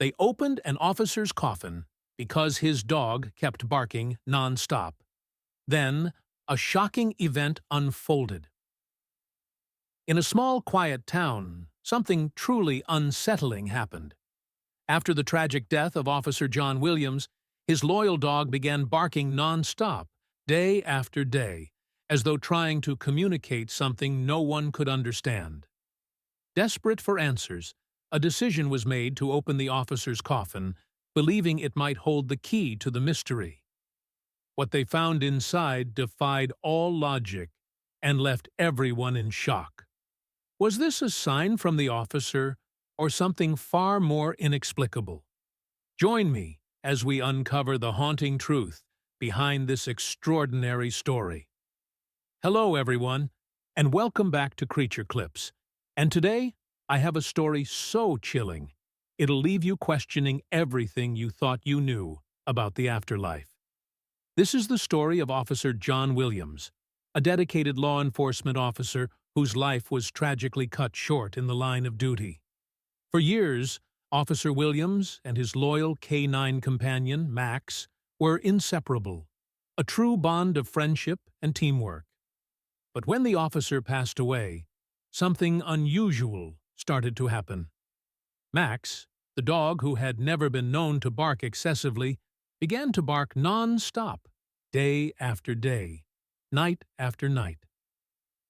They opened an officer's coffin because his dog kept barking nonstop. Then, a shocking event unfolded. In a small, quiet town, something truly unsettling happened. After the tragic death of Officer John Williams, his loyal dog began barking nonstop, day after day, as though trying to communicate something no one could understand. Desperate for answers, a decision was made to open the officer's coffin, believing it might hold the key to the mystery. What they found inside defied all logic and left everyone in shock. Was this a sign from the officer, or something far more inexplicable? Join me as we uncover the haunting truth behind this extraordinary story. Hello, everyone, and welcome back to Creature Clips. And today, I have a story so chilling, it'll leave you questioning everything you thought you knew about the afterlife. This is the story of Officer John Williams, a dedicated law enforcement officer whose life was tragically cut short in the line of duty. For years, Officer Williams and his loyal K-9 companion, Max, were inseparable, a true bond of friendship and teamwork. But when the officer passed away, something unusual started to happen. Max, the dog who had never been known to bark excessively, began to bark non-stop, day after day, night after night.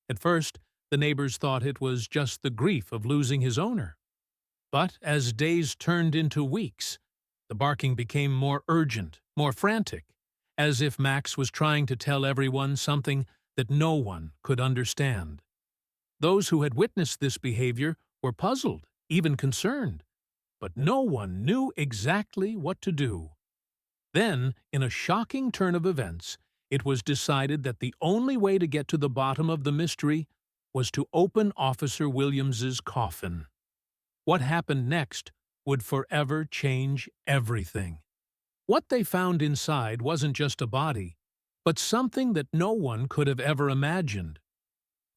At first, the neighbors thought it was just the grief of losing his owner. But as days turned into weeks, the barking became more urgent, more frantic, as if Max was trying to tell everyone something that no one could understand. Those who had witnessed this behavior were puzzled, even concerned, but no one knew exactly what to do. Then, in a shocking turn of events, it was decided that the only way to get to the bottom of the mystery was to open Officer Williams's coffin. What happened next would forever change everything. What they found inside wasn't just a body, but something that no one could have ever imagined.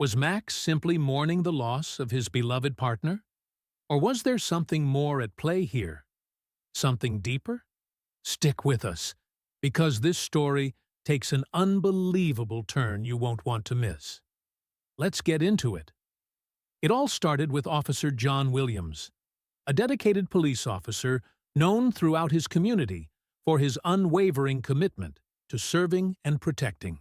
Was Max simply mourning the loss of his beloved partner? Or was there something more at play here? Something deeper? Stick with us, because this story takes an unbelievable turn you won't want to miss. Let's get into it. It all started with Officer John Williams, a dedicated police officer known throughout his community for his unwavering commitment to serving and protecting.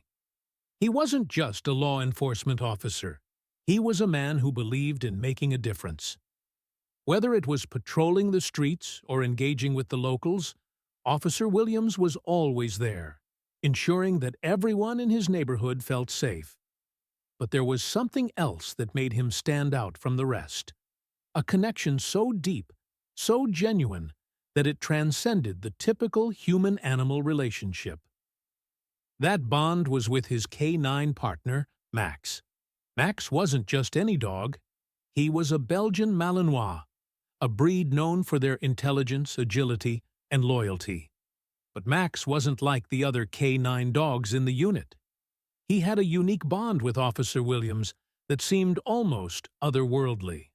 He wasn't just a law enforcement officer. He was a man who believed in making a difference. Whether it was patrolling the streets or engaging with the locals, Officer Williams was always there, ensuring that everyone in his neighborhood felt safe. But there was something else that made him stand out from the rest. A connection so deep, so genuine, that it transcended the typical human-animal relationship. That bond was with his K-9 partner, Max. Max wasn't just any dog. He was a Belgian Malinois, a breed known for their intelligence, agility, and loyalty. But Max wasn't like the other K-9 dogs in the unit. He had a unique bond with Officer Williams that seemed almost otherworldly.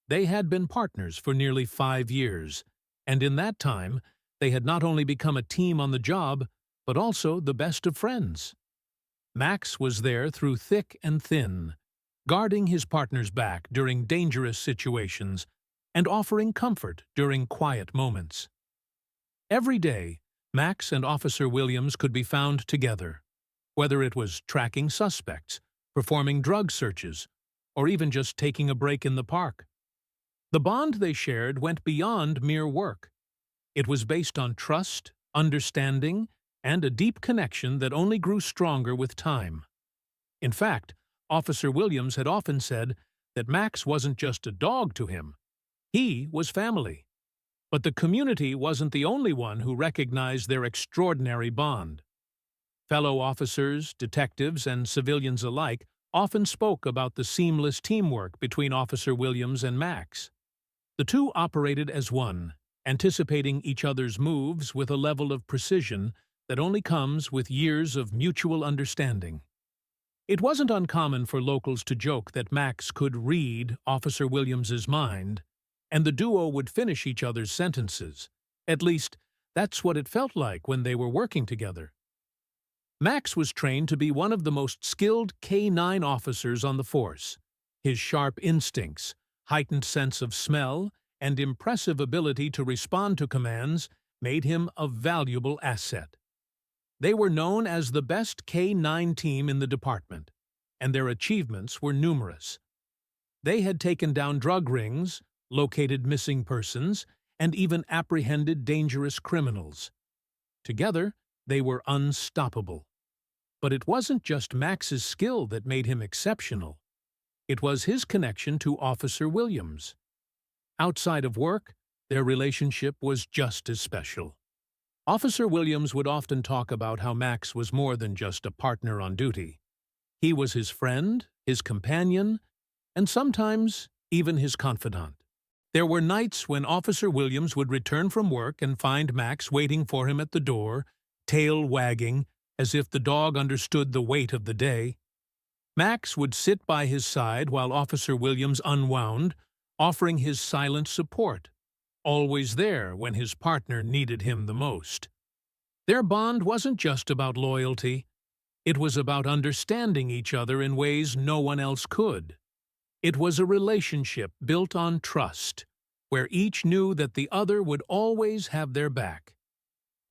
They had been partners for nearly 5 years, and in that time, they had not only become a team on the job, but also the best of friends. Max was there through thick and thin, guarding his partner's back during dangerous situations and offering comfort during quiet moments. Every day, Max and Officer Williams could be found together, whether it was tracking suspects, performing drug searches, or even just taking a break in the park. The bond they shared went beyond mere work. It was based on trust, understanding, and a deep connection that only grew stronger with time. In fact, Officer Williams had often said that Max wasn't just a dog to him. He was family. But the community wasn't the only one who recognized their extraordinary bond. Fellow officers, detectives, and civilians alike often spoke about the seamless teamwork between Officer Williams and Max. The two operated as one, anticipating each other's moves with a level of precision that only comes with years of mutual understanding. It wasn't uncommon for locals to joke that Max could read Officer Williams's mind, and the duo would finish each other's sentences. At least, that's what it felt like when they were working together. Max was trained to be one of the most skilled K-9 officers on the force. His sharp instincts, heightened sense of smell, and impressive ability to respond to commands made him a valuable asset. They were known as the best K-9 team in the department, and their achievements were numerous. They had taken down drug rings, located missing persons, and even apprehended dangerous criminals. Together, they were unstoppable. But it wasn't just Max's skill that made him exceptional. It was his connection to Officer Williams. Outside of work, their relationship was just as special. Officer Williams would often talk about how Max was more than just a partner on duty. He was his friend, his companion, and sometimes even his confidant. There were nights when Officer Williams would return from work and find Max waiting for him at the door, tail wagging, as if the dog understood the weight of the day. Max would sit by his side while Officer Williams unwound, offering his silent support, always there when his partner needed him the most. Their bond wasn't just about loyalty. It was about understanding each other in ways no one else could. It was a relationship built on trust, where each knew that the other would always have their back.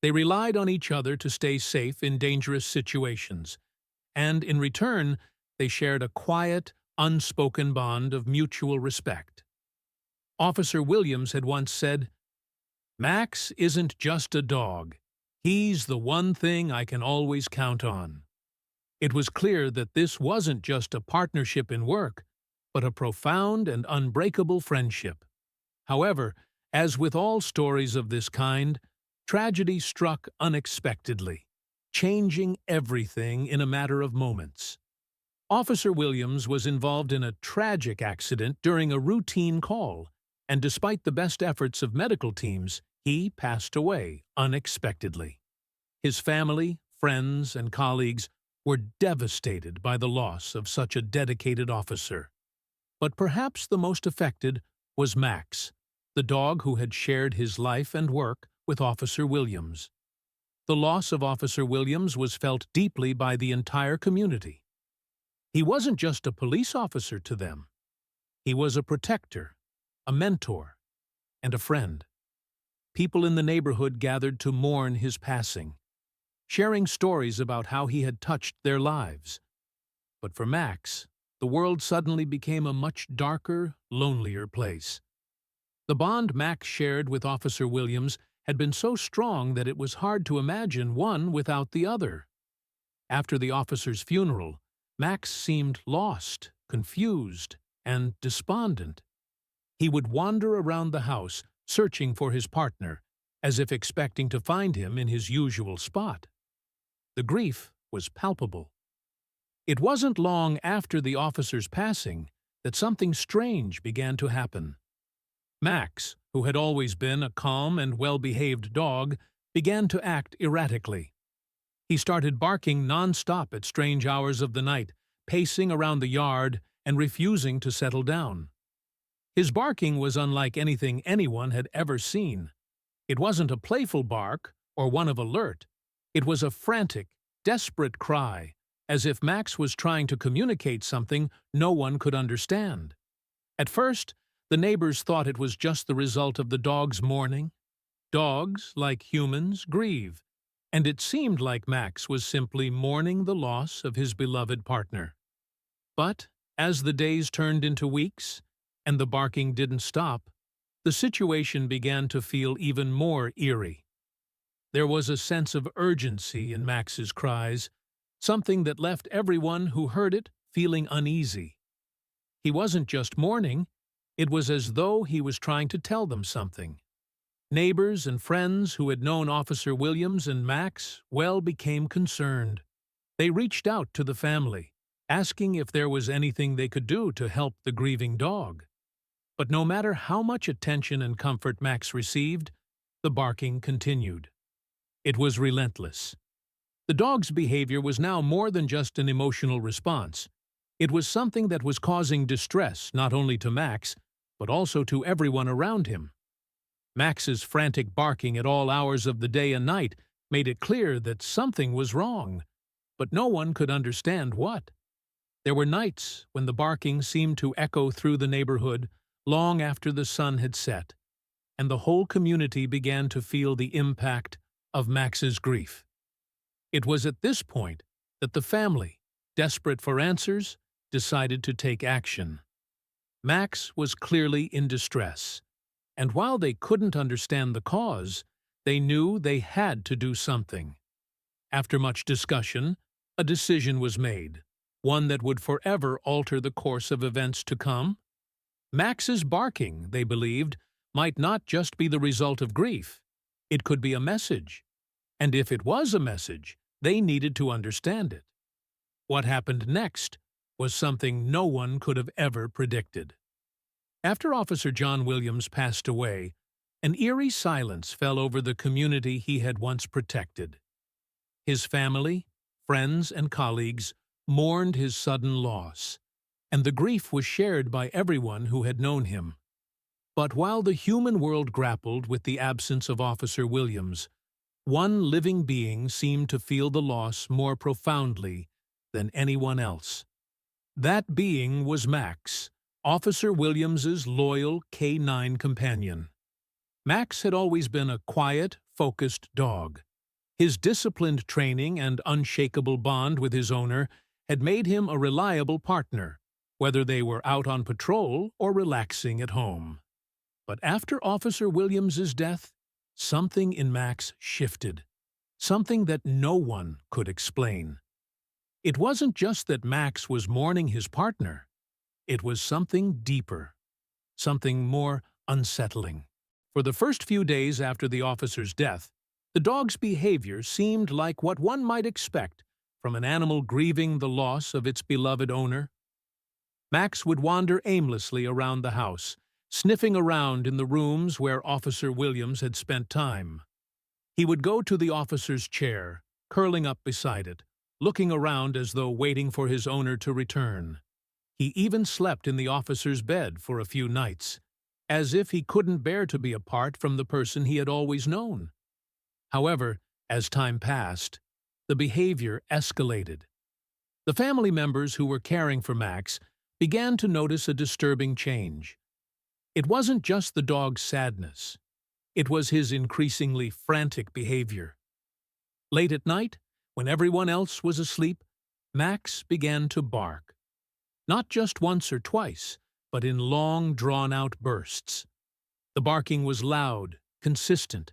They relied on each other to stay safe in dangerous situations, and in return, they shared a quiet, unspoken bond of mutual respect. Officer Williams had once said, "Max isn't just a dog. He's the one thing I can always count on." It was clear that this wasn't just a partnership in work, but a profound and unbreakable friendship. However, as with all stories of this kind, tragedy struck unexpectedly, changing everything in a matter of moments. Officer Williams was involved in a tragic accident during a routine call, and despite the best efforts of medical teams, he passed away unexpectedly. His family, friends, and colleagues were devastated by the loss of such a dedicated officer. But perhaps the most affected was Max, the dog who had shared his life and work with Officer Williams. The loss of Officer Williams was felt deeply by the entire community. He wasn't just a police officer to them. He was a protector, a mentor, and a friend. People in the neighborhood gathered to mourn his passing, sharing stories about how he had touched their lives. But for Max, the world suddenly became a much darker, lonelier place. The bond Max shared with Officer Williams had been so strong that it was hard to imagine one without the other. After the officer's funeral, Max seemed lost, confused, and despondent. He would wander around the house, searching for his partner, as if expecting to find him in his usual spot. The grief was palpable. It wasn't long after the officer's passing that something strange began to happen. Max, who had always been a calm and well-behaved dog, began to act erratically. He started barking nonstop at strange hours of the night, pacing around the yard and refusing to settle down. His barking was unlike anything anyone had ever seen. It wasn't a playful bark or one of alert. It was a frantic, desperate cry, as if Max was trying to communicate something no one could understand. At first, the neighbors thought it was just the result of the dog's mourning. Dogs, like humans, grieve, and it seemed like Max was simply mourning the loss of his beloved partner. But as the days turned into weeks, and the barking didn't stop, the situation began to feel even more eerie. There was a sense of urgency in Max's cries, something that left everyone who heard it feeling uneasy. He wasn't just mourning, it was as though he was trying to tell them something. Neighbors and friends who had known Officer Williams and Max became concerned. They reached out to the family, asking if there was anything they could do to help the grieving dog. But no matter how much attention and comfort Max received, the barking continued. It was relentless. The dog's behavior was now more than just an emotional response. It was something that was causing distress not only to Max, but also to everyone around him. Max's frantic barking at all hours of the day and night made it clear that something was wrong, but no one could understand what. There were nights when the barking seemed to echo through the neighborhood long after the sun had set, and the whole community began to feel the impact of Max's grief. It was at this point that the family, desperate for answers, decided to take action. Max was clearly in distress, and while they couldn't understand the cause, they knew they had to do something. After much discussion, a decision was made, one that would forever alter the course of events to come. Max's barking, they believed, might not just be the result of grief. It could be a message. And if it was a message, they needed to understand it. What happened next was something no one could have ever predicted. After Officer John Williams passed away, an eerie silence fell over the community he had once protected. His family, friends, and colleagues mourned his sudden loss, and the grief was shared by everyone who had known him. But while the human world grappled with the absence of Officer Williams, one living being seemed to feel the loss more profoundly than anyone else. That being was Max, Officer Williams's loyal K-9 companion. Max had always been a quiet, focused dog. His disciplined training and unshakable bond with his owner had made him a reliable partner, whether they were out on patrol or relaxing at home. But after Officer Williams's death, something in Max shifted, something that no one could explain. It wasn't just that Max was mourning his partner. It was something deeper, something more unsettling. For the first few days after the officer's death, the dog's behavior seemed like what one might expect from an animal grieving the loss of its beloved owner. Max would wander aimlessly around the house, sniffing around in the rooms where Officer Williams had spent time. He would go to the officer's chair, curling up beside it, looking around as though waiting for his owner to return. He even slept in the officer's bed for a few nights, as if he couldn't bear to be apart from the person he had always known. However, as time passed, the behavior escalated. The family members who were caring for Max began to notice a disturbing change. It wasn't just the dog's sadness. It was his increasingly frantic behavior. Late at night, when everyone else was asleep, Max began to bark. Not just once or twice, but in long, drawn-out bursts. The barking was loud, consistent,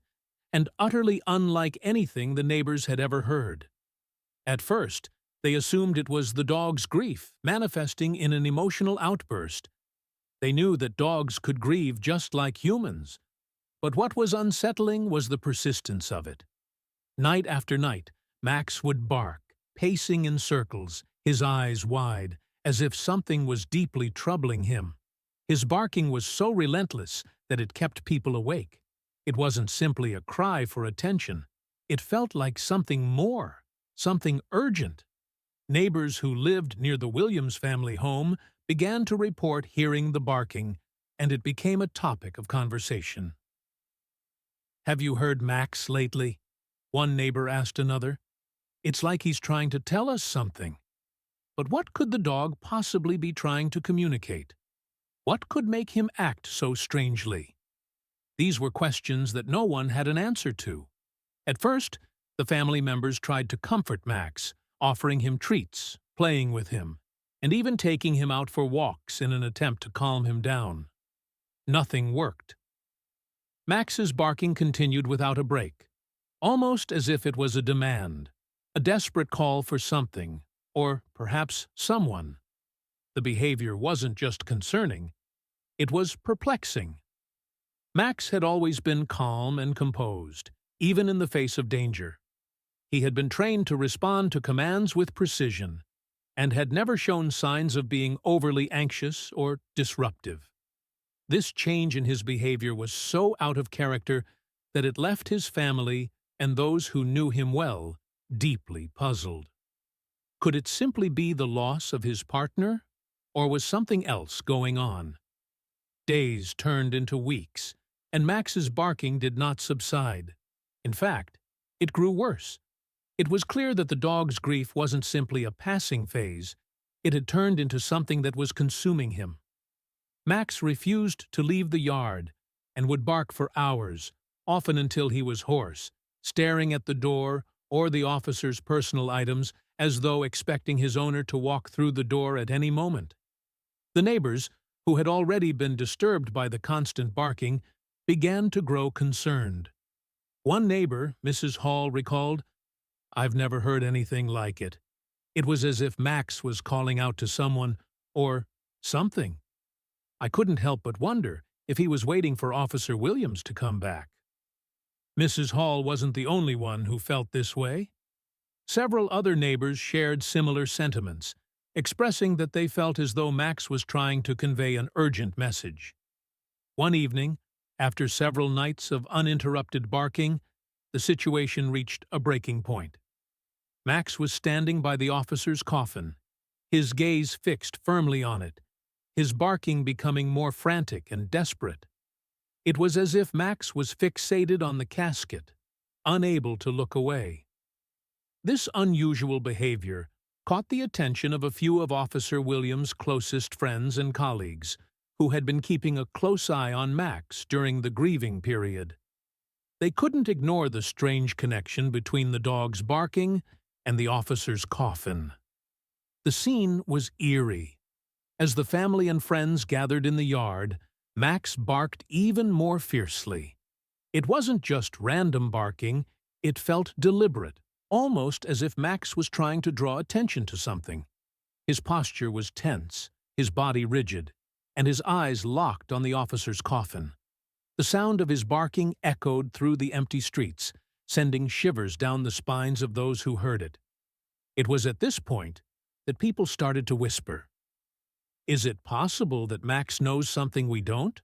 and utterly unlike anything the neighbors had ever heard. At first, they assumed it was the dog's grief, manifesting in an emotional outburst. They knew that dogs could grieve just like humans, but what was unsettling was the persistence of it. Night after night, Max would bark, pacing in circles, his eyes wide, as if something was deeply troubling him. His barking was so relentless that it kept people awake. It wasn't simply a cry for attention. It felt like something more, something urgent. Neighbors who lived near the Williams family home began to report hearing the barking, and it became a topic of conversation. "Have you heard Max lately?" one neighbor asked another. "It's like he's trying to tell us something." But what could the dog possibly be trying to communicate? What could make him act so strangely? These were questions that no one had an answer to. At first, the family members tried to comfort Max, offering him treats, playing with him, and even taking him out for walks in an attempt to calm him down. Nothing worked. Max's barking continued without a break, almost as if it was a demand, a desperate call for something, or perhaps someone. The behavior wasn't just concerning, it was perplexing. Max had always been calm and composed, even in the face of danger. He had been trained to respond to commands with precision, and had never shown signs of being overly anxious or disruptive. This change in his behavior was so out of character that it left his family and those who knew him well deeply puzzled. Could it simply be the loss of his partner, or was something else going on? Days turned into weeks, and Max's barking did not subside. In fact, it grew worse. It was clear that the dog's grief wasn't simply a passing phase. It had turned into something that was consuming him. Max refused to leave the yard and would bark for hours, often until he was hoarse, staring at the door or the officer's personal items as though expecting his owner to walk through the door at any moment. The neighbors, who had already been disturbed by the constant barking, began to grow concerned. One neighbor, Mrs. Hall, recalled, "I've never heard anything like it. It was as if Max was calling out to someone or something. I couldn't help but wonder if he was waiting for Officer Williams to come back." Mrs. Hall wasn't the only one who felt this way. Several other neighbors shared similar sentiments, expressing that they felt as though Max was trying to convey an urgent message. One evening, after several nights of uninterrupted barking, the situation reached a breaking point. Max was standing by the officer's coffin, his gaze fixed firmly on it, his barking becoming more frantic and desperate. It was as if Max was fixated on the casket, unable to look away. This unusual behavior caught the attention of a few of Officer Williams' closest friends and colleagues, who had been keeping a close eye on Max during the grieving period. They couldn't ignore the strange connection between the dog's barking and the officer's coffin. The scene was eerie. As the family and friends gathered in the yard, Max barked even more fiercely. It wasn't just random barking, it felt deliberate, almost as if Max was trying to draw attention to something. His posture was tense, his body rigid, and his eyes locked on the officer's coffin. The sound of his barking echoed through the empty streets, sending shivers down the spines of those who heard it. It was at this point that people started to whisper. Is it possible that Max knows something we don't?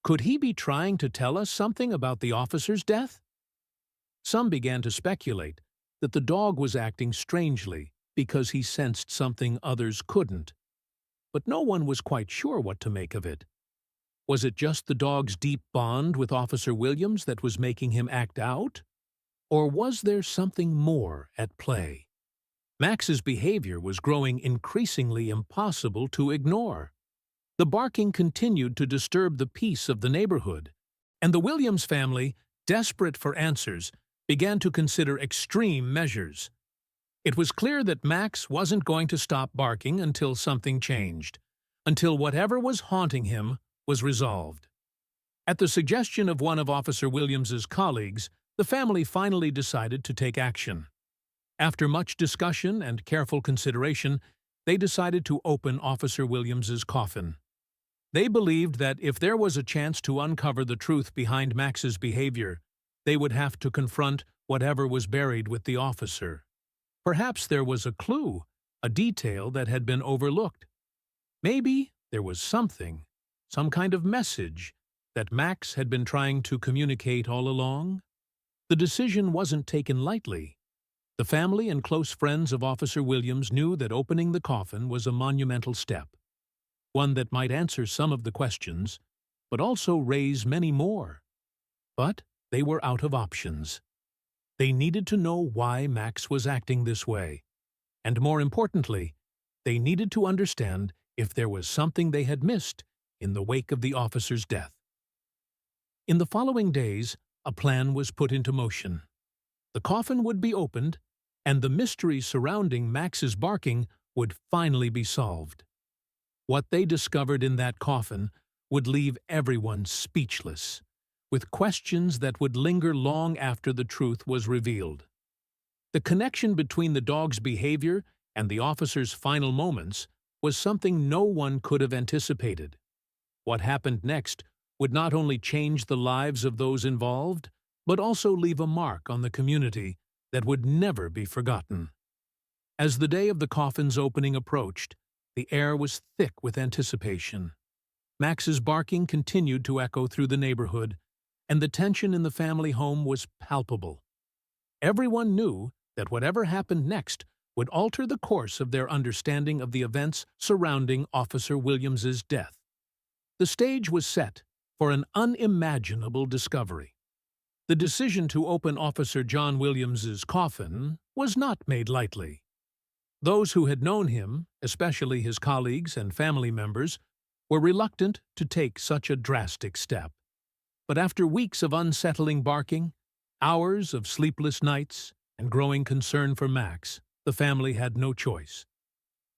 Could he be trying to tell us something about the officer's death? Some began to speculate that the dog was acting strangely because he sensed something others couldn't. But no one was quite sure what to make of it. Was it just the dog's deep bond with Officer Williams that was making him act out? Or was there something more at play? Max's behavior was growing increasingly impossible to ignore. The barking continued to disturb the peace of the neighborhood, and the Williams family, desperate for answers, began to consider extreme measures. It was clear that Max wasn't going to stop barking until something changed, until whatever was haunting him was resolved. At the suggestion of one of Officer Williams's colleagues, the family finally decided to take action. After much discussion and careful consideration, they decided to open Officer Williams's coffin. They believed that if there was a chance to uncover the truth behind Max's behavior, they would have to confront whatever was buried with the officer. Perhaps there was a clue, a detail that had been overlooked. Maybe there was something, some kind of message, that Max had been trying to communicate all along. The decision wasn't taken lightly. The family and close friends of Officer Williams knew that opening the coffin was a monumental step, one that might answer some of the questions, but also raise many more. But they were out of options. They needed to know why Max was acting this way, and more importantly, they needed to understand if there was something they had missed in the wake of the officer's death. In the following days, a plan was put into motion. The coffin would be opened, and the mystery surrounding Max's barking would finally be solved. What they discovered in that coffin would leave everyone speechless, with questions that would linger long after the truth was revealed. The connection between the dog's behavior and the officer's final moments was something no one could have anticipated. What happened next would not only change the lives of those involved, but also leave a mark on the community that would never be forgotten. As the day of the coffin's opening approached, the air was thick with anticipation. Max's barking continued to echo through the neighborhood, and the tension in the family home was palpable. Everyone knew that whatever happened next would alter the course of their understanding of the events surrounding Officer Williams's death. The stage was set for an unimaginable discovery. The decision to open Officer John Williams's coffin was not made lightly. Those who had known him, especially his colleagues and family members, were reluctant to take such a drastic step. But after weeks of unsettling barking, hours of sleepless nights, and growing concern for Max, the family had no choice.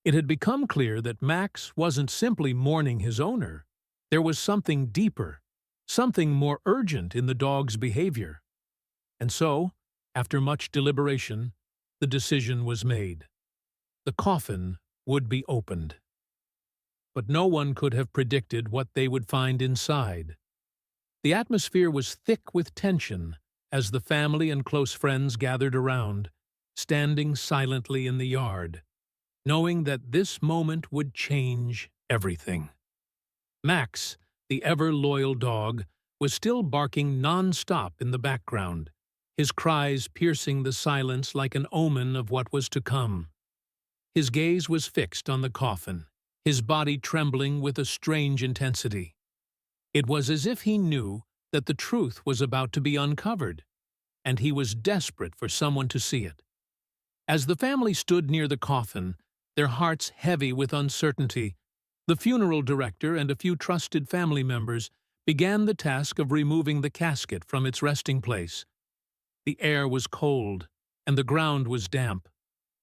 It had become clear that Max wasn't simply mourning his owner. There was something deeper, something more urgent in the dog's behavior. And so, after much deliberation, the decision was made. The coffin would be opened. But no one could have predicted what they would find inside. The atmosphere was thick with tension as the family and close friends gathered around, standing silently in the yard, knowing that this moment would change everything. Max, the ever-loyal dog, was still barking non-stop in the background, his cries piercing the silence like an omen of what was to come. His gaze was fixed on the coffin, his body trembling with a strange intensity. It was as if he knew that the truth was about to be uncovered, and he was desperate for someone to see it. As the family stood near the coffin, their hearts heavy with uncertainty, the funeral director and a few trusted family members began the task of removing the casket from its resting place. The air was cold, and the ground was damp,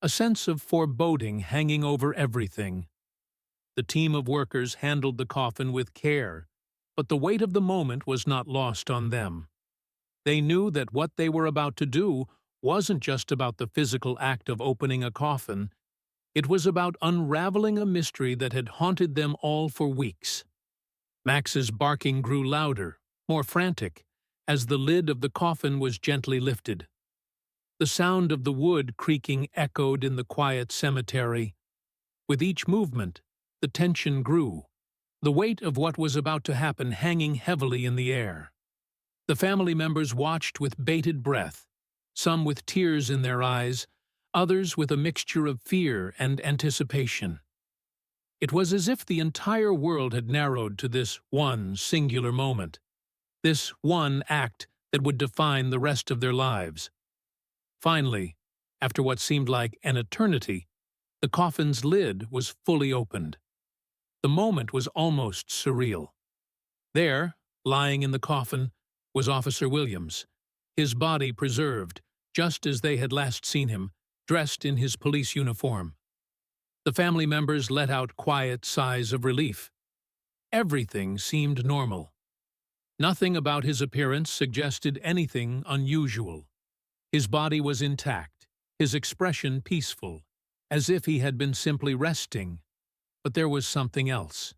a sense of foreboding hanging over everything. The team of workers handled the coffin with care, but the weight of the moment was not lost on them. They knew that what they were about to do wasn't just about the physical act of opening a coffin. It was about unraveling a mystery that had haunted them all for weeks. Max's barking grew louder, more frantic, as the lid of the coffin was gently lifted. The sound of the wood creaking echoed in the quiet cemetery. With each movement, the tension grew, the weight of what was about to happen hanging heavily in the air. The family members watched with bated breath, some with tears in their eyes, others with a mixture of fear and anticipation. It was as if the entire world had narrowed to this one singular moment, this one act that would define the rest of their lives. Finally, after what seemed like an eternity, the coffin's lid was fully opened. The moment was almost surreal. There, lying in the coffin, was Officer Williams, his body preserved, just as they had last seen him, dressed in his police uniform. The family members let out quiet sighs of relief. Everything seemed normal. Nothing about his appearance suggested anything unusual. His body was intact, his expression peaceful, as if he had been simply resting. But there was something else,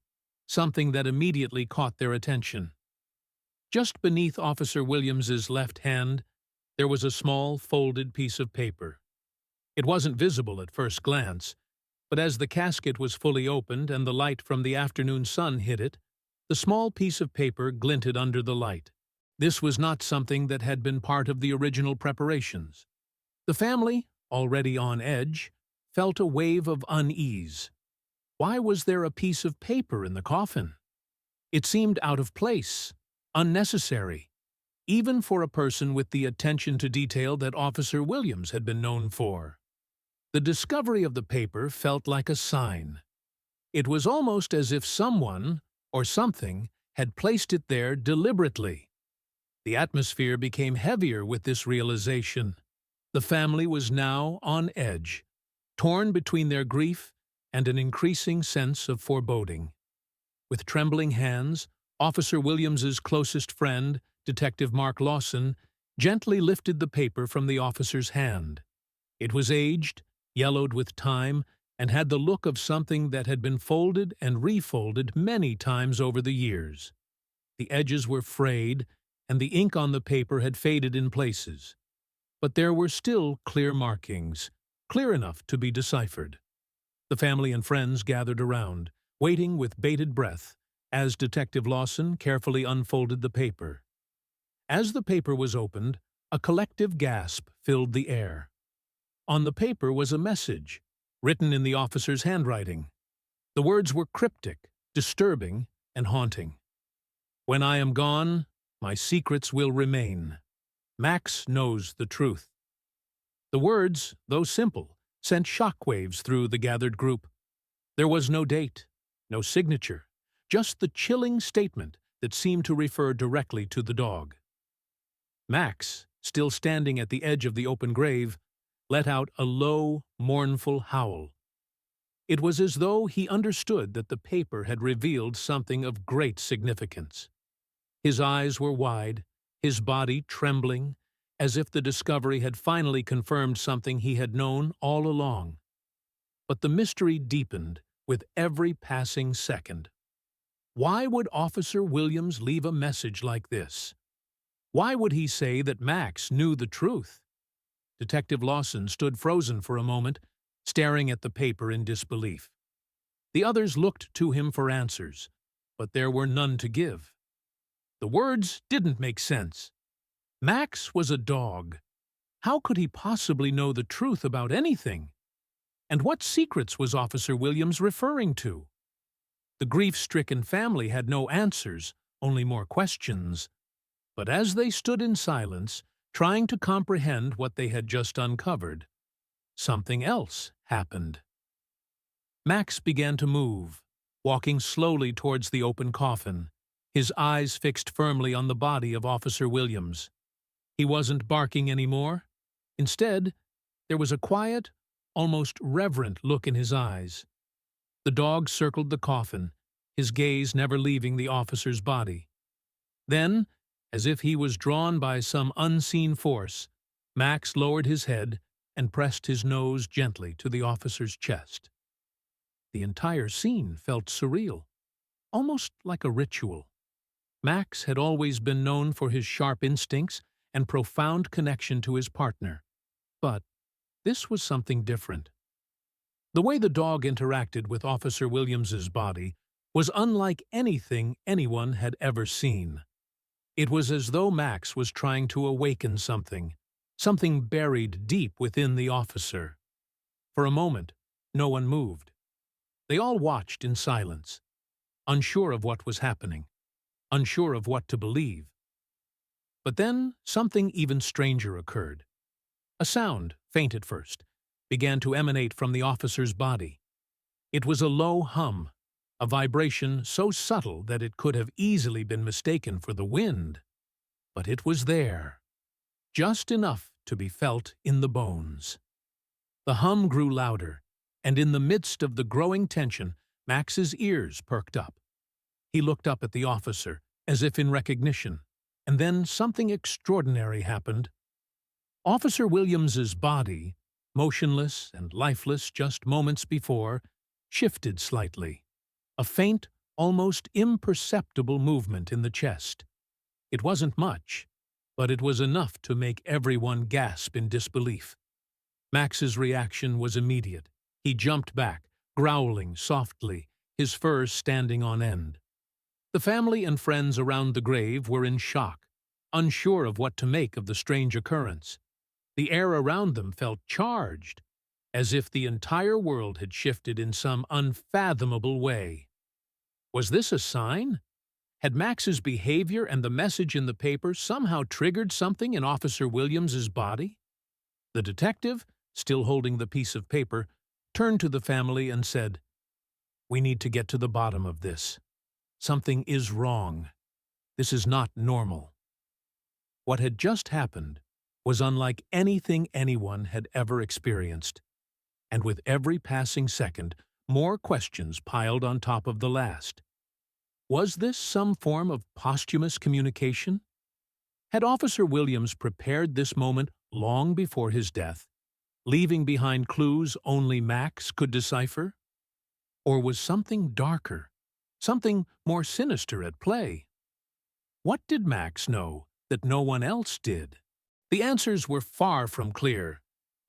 something that immediately caught their attention. Just beneath Officer Williams's left hand, there was a small, folded piece of paper. It wasn't visible at first glance, but as the casket was fully opened and the light from the afternoon sun hit it, the small piece of paper glinted under the light. This was not something that had been part of the original preparations. The family, already on edge, felt a wave of unease. Why was there a piece of paper in the coffin? It seemed out of place, unnecessary, even for a person with the attention to detail that Officer Williams had been known for. The discovery of the paper felt like a sign. It was almost as if someone, or something, had placed it there deliberately. The atmosphere became heavier with this realization. The family was now on edge, torn between their grief and an increasing sense of foreboding. With trembling hands, Officer Williams's closest friend, Detective Mark Lawson, gently lifted the paper from the officer's hand. It was aged, yellowed with time, and had the look of something that had been folded and refolded many times over the years. The edges were frayed, and the ink on the paper had faded in places. But there were still clear markings, clear enough to be deciphered. The family and friends gathered around, waiting with bated breath, as Detective Lawson carefully unfolded the paper. As the paper was opened, a collective gasp filled the air. On the paper was a message, written in the officer's handwriting. The words were cryptic, disturbing, and haunting. When I am gone, my secrets will remain. Max knows the truth. The words, though simple, sent shockwaves through the gathered group. There was no date, no signature, just the chilling statement that seemed to refer directly to the dog. Max, still standing at the edge of the open grave, let out a low, mournful howl. It was as though he understood that the paper had revealed something of great significance. His eyes were wide, his body trembling, as if the discovery had finally confirmed something he had known all along. But the mystery deepened with every passing second. Why would Officer Williams leave a message like this? Why would he say that Max knew the truth? Detective Lawson stood frozen for a moment, staring at the paper in disbelief. The others looked to him for answers, but there were none to give. The words didn't make sense. Max was a dog. How could he possibly know the truth about anything? And what secrets was Officer Williams referring to? The grief-stricken family had no answers, only more questions. But as they stood in silence, trying to comprehend what they had just uncovered, something else happened. Max began to move, walking slowly towards the open coffin, his eyes fixed firmly on the body of Officer Williams. He wasn't barking anymore. Instead, there was a quiet, almost reverent look in his eyes. The dog circled the coffin, his gaze never leaving the officer's body. Then, as if he was drawn by some unseen force, Max lowered his head and pressed his nose gently to the officer's chest. The entire scene felt surreal, almost like a ritual. Max had always been known for his sharp instincts and profound connection to his partner. But this was something different. The way the dog interacted with Officer Williams's body was unlike anything anyone had ever seen. It was as though Max was trying to awaken something buried deep within the officer. For a moment, no one moved. They all watched in silence, unsure of what was happening, unsure of what to believe. But then something even stranger occurred. A sound, faint at first, began to emanate from the officer's body. It was a low hum, a vibration so subtle that it could have easily been mistaken for the wind. But it was there, just enough to be felt in the bones. The hum grew louder, and in the midst of the growing tension, Max's ears perked up. He looked up at the officer, as if in recognition, and then something extraordinary happened. Officer Williams's body, motionless and lifeless just moments before, shifted slightly. A faint, almost imperceptible movement in the chest. It wasn't much, but it was enough to make everyone gasp in disbelief. Max's reaction was immediate. He jumped back, growling softly, his fur standing on end. The family and friends around the grave were in shock, unsure of what to make of the strange occurrence. The air around them felt charged, as if the entire world had shifted in some unfathomable way. Was this a sign? Had Max's behavior and the message in the paper somehow triggered something in Officer Williams's body? The detective, still holding the piece of paper, turned to the family and said, "We need to get to the bottom of this. Something is wrong. This is not normal." What had just happened was unlike anything anyone had ever experienced, and with every passing second, more questions piled on top of the last. Was this some form of posthumous communication? Had Officer Williams prepared this moment long before his death, leaving behind clues only Max could decipher? Or was something darker, something more sinister at play? What did Max know that no one else did? The answers were far from clear,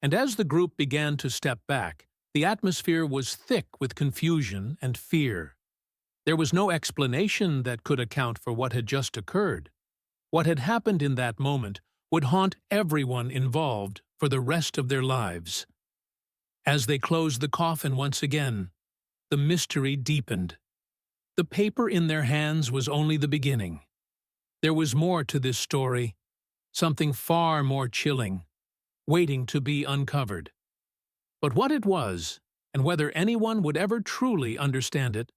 and as the group began to step back, the atmosphere was thick with confusion and fear. There was no explanation that could account for what had just occurred. What had happened in that moment would haunt everyone involved for the rest of their lives. As they closed the coffin once again, the mystery deepened. The paper in their hands was only the beginning. There was more to this story, something far more chilling, waiting to be uncovered. But what it was, and whether anyone would ever truly understand it,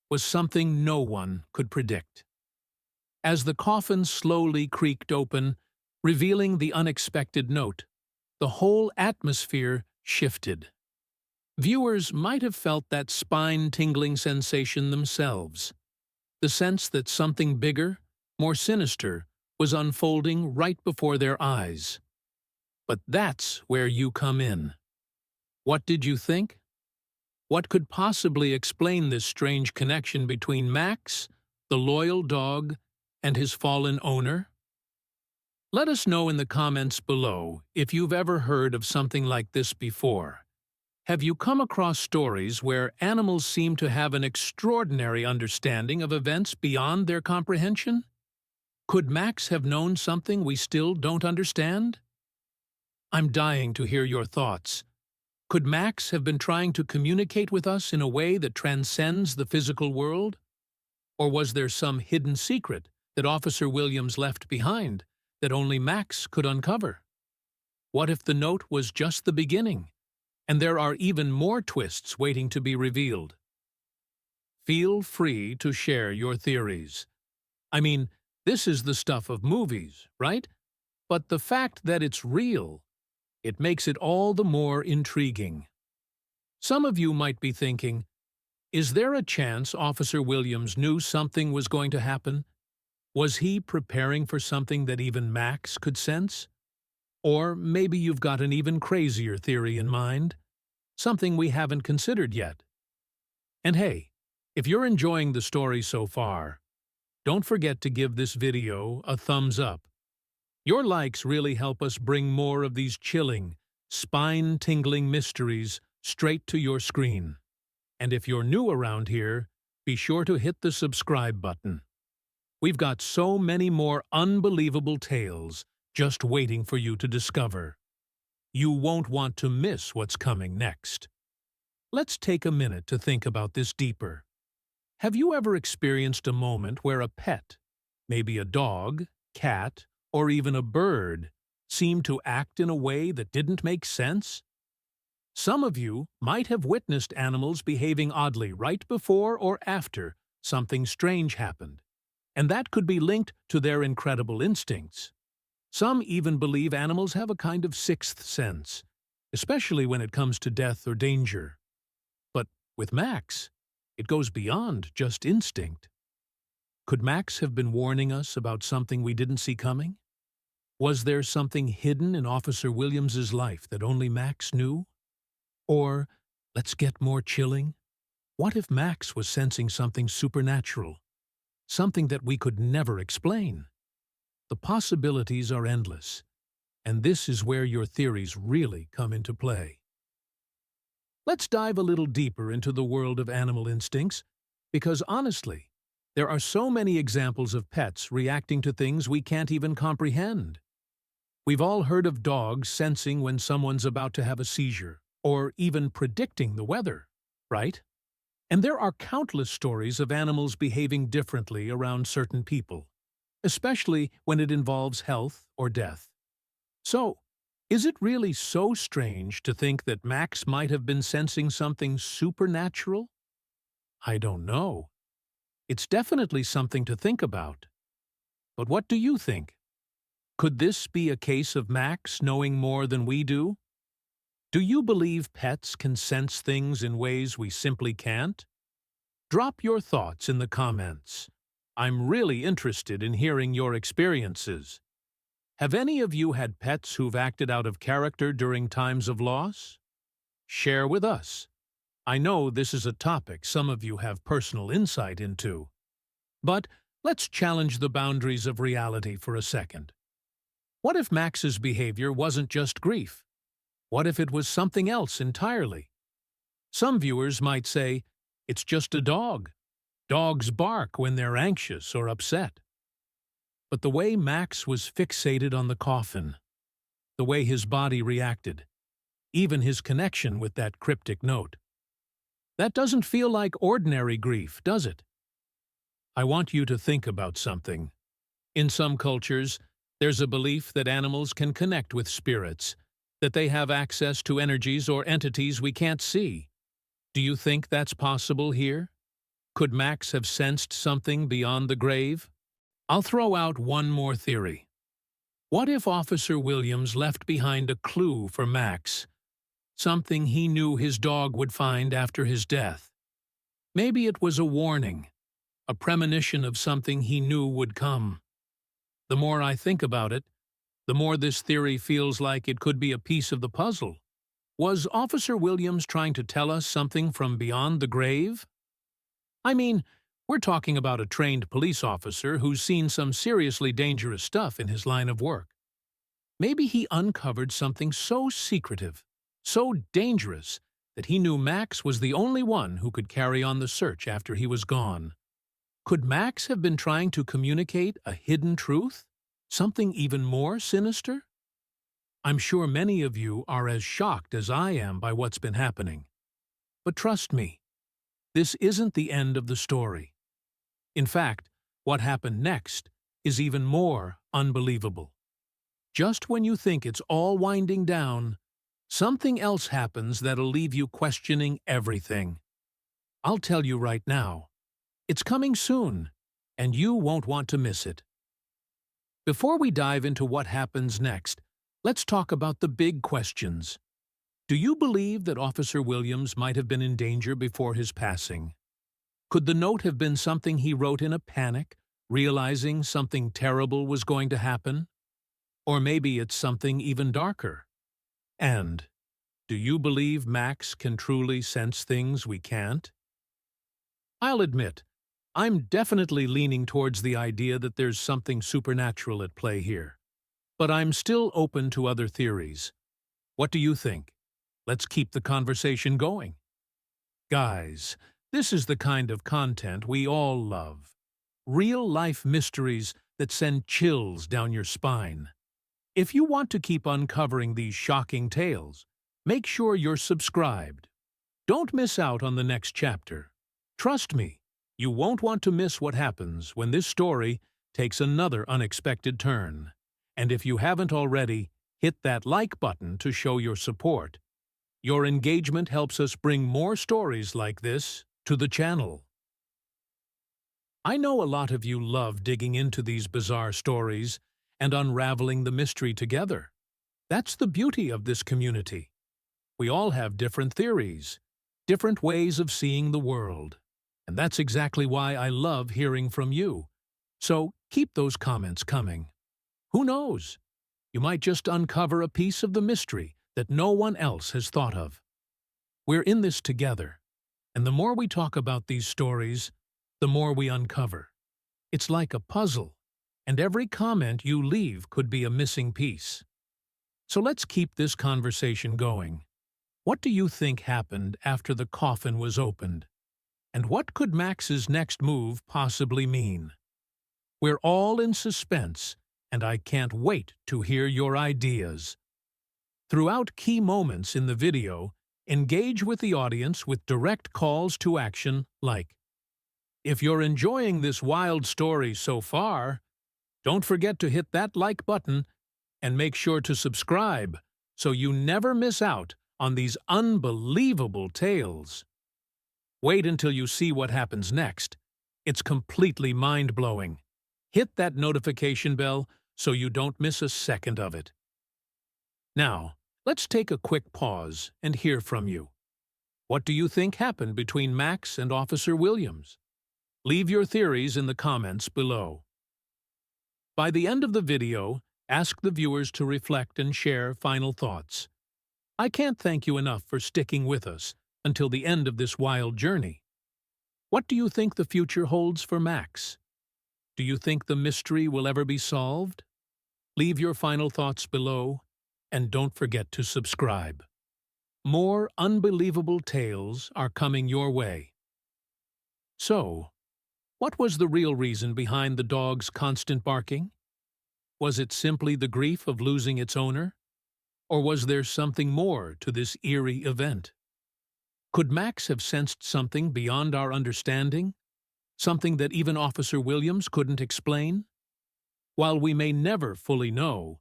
was something no one could predict. As the coffin slowly creaked open, revealing the unexpected note, the whole atmosphere shifted. Viewers might have felt that spine-tingling sensation themselves, the sense that something bigger, more sinister, was unfolding right before their eyes. But that's where you come in. What did you think? What could possibly explain this strange connection between Max, the loyal dog, and his fallen owner? Let us know in the comments below if you've ever heard of something like this before. Have you come across stories where animals seem to have an extraordinary understanding of events beyond their comprehension? Could Max have known something we still don't understand? I'm dying to hear your thoughts. Could Max have been trying to communicate with us in a way that transcends the physical world? Or was there some hidden secret that Officer Williams left behind that only Max could uncover? What if the note was just the beginning, and there are even more twists waiting to be revealed? Feel free to share your theories. I mean, this is the stuff of movies, right? But the fact that it's real, it makes it all the more intriguing. Some of you might be thinking, is there a chance Officer Williams knew something was going to happen? Was he preparing for something that even Max could sense? Or maybe you've got an even crazier theory in mind, something we haven't considered yet. And hey, if you're enjoying the story so far, don't forget to give this video a thumbs up. Your likes really help us bring more of these chilling, spine-tingling mysteries straight to your screen. And if you're new around here, be sure to hit the subscribe button. We've got so many more unbelievable tales just waiting for you to discover. You won't want to miss what's coming next. Let's take a minute to think about this deeper. Have you ever experienced a moment where a pet, maybe a dog, cat, or even a bird, seemed to act in a way that didn't make sense? Some of you might have witnessed animals behaving oddly right before or after something strange happened, and that could be linked to their incredible instincts. Some even believe animals have a kind of sixth sense, especially when it comes to death or danger. But with Max, it goes beyond just instinct. Could Max have been warning us about something we didn't see coming? Was there something hidden in Officer Williams's life that only Max knew? Or, let's get more chilling, what if Max was sensing something supernatural, something that we could never explain? The possibilities are endless, and this is where your theories really come into play. Let's dive a little deeper into the world of animal instincts, because honestly, there are so many examples of pets reacting to things we can't even comprehend. We've all heard of dogs sensing when someone's about to have a seizure, or even predicting the weather, right? And there are countless stories of animals behaving differently around certain people, especially when it involves health or death. So, is it really so strange to think that Max might have been sensing something supernatural? I don't know. It's definitely something to think about. But what do you think? Could this be a case of Max knowing more than we do? Do you believe pets can sense things in ways we simply can't? Drop your thoughts in the comments. I'm really interested in hearing your experiences. Have any of you had pets who've acted out of character during times of loss? Share with us. I know this is a topic some of you have personal insight into. But let's challenge the boundaries of reality for a second. What if Max's behavior wasn't just grief? What if it was something else entirely? Some viewers might say, it's just a dog. Dogs bark when they're anxious or upset. But the way Max was fixated on the coffin, the way his body reacted, even his connection with that cryptic note, that doesn't feel like ordinary grief, does it? I want you to think about something. In some cultures, there's a belief that animals can connect with spirits, that they have access to energies or entities we can't see. Do you think that's possible here? Could Max have sensed something beyond the grave? I'll throw out one more theory. What if Officer Williams left behind a clue for Max, something he knew his dog would find after his death? Maybe it was a warning, a premonition of something he knew would come. The more I think about it, the more this theory feels like it could be a piece of the puzzle. Was Officer Williams trying to tell us something from beyond the grave? I mean, we're talking about a trained police officer who's seen some seriously dangerous stuff in his line of work. Maybe he uncovered something so secretive, so dangerous, that he knew Max was the only one who could carry on the search after he was gone. Could Max have been trying to communicate a hidden truth? Something even more sinister? I'm sure many of you are as shocked as I am by what's been happening. But trust me, this isn't the end of the story. In fact, what happened next is even more unbelievable. Just when you think it's all winding down, something else happens that'll leave you questioning everything. I'll tell you right now. It's coming soon, and you won't want to miss it. Before we dive into what happens next, let's talk about the big questions. Do you believe that Officer Williams might have been in danger before his passing? Could the note have been something he wrote in a panic, realizing something terrible was going to happen? Or maybe it's something even darker. And do you believe Max can truly sense things we can't? I'll admit, I'm definitely leaning towards the idea that there's something supernatural at play here. But I'm still open to other theories. What do you think? Let's keep the conversation going. Guys, this is the kind of content we all love. Real-life mysteries that send chills down your spine. If you want to keep uncovering these shocking tales, make sure you're subscribed. Don't miss out on the next chapter. Trust me, you won't want to miss what happens when this story takes another unexpected turn. And if you haven't already, hit that like button to show your support. Your engagement helps us bring more stories like this to the channel. I know a lot of you love digging into these bizarre stories and unraveling the mystery together. That's the beauty of this community. We all have different theories, different ways of seeing the world. And that's exactly why I love hearing from you. So keep those comments coming. Who knows? You might just uncover a piece of the mystery that no one else has thought of. We're in this together, and the more we talk about these stories, the more we uncover. It's like a puzzle, and every comment you leave could be a missing piece. So let's keep this conversation going. What do you think happened after the coffin was opened? And what could Max's next move possibly mean? We're all in suspense, and I can't wait to hear your ideas. Throughout key moments in the video, engage with the audience with direct calls to action like, if you're enjoying this wild story so far, don't forget to hit that like button and make sure to subscribe so you never miss out on these unbelievable tales. Wait until you see what happens next. It's completely mind-blowing. Hit that notification bell so you don't miss a second of it. Now, let's take a quick pause and hear from you. What do you think happened between Max and Officer Williams? Leave your theories in the comments below. By the end of the video, ask the viewers to reflect and share final thoughts. I can't thank you enough for sticking with us until the end of this wild journey. What do you think the future holds for Max? Do you think the mystery will ever be solved? Leave your final thoughts below, and don't forget to subscribe. More unbelievable tales are coming your way. So, what was the real reason behind the dog's constant barking? Was it simply the grief of losing its owner? Or was there something more to this eerie event? Could Max have sensed something beyond our understanding? Something that even Officer Williams couldn't explain? While we may never fully know,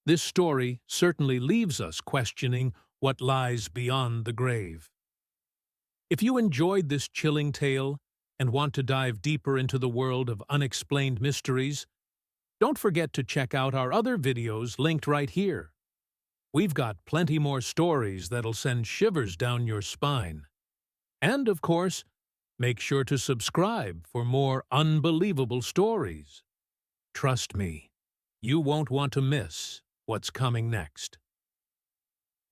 this story certainly leaves us questioning what lies beyond the grave. If you enjoyed this chilling tale and want to dive deeper into the world of unexplained mysteries, don't forget to check out our other videos linked right here. We've got plenty more stories that'll send shivers down your spine. And, of course, make sure to subscribe for more unbelievable stories. Trust me, you won't want to miss what's coming next.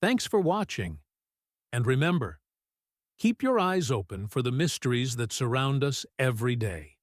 Thanks for watching, and remember, keep your eyes open for the mysteries that surround us every day.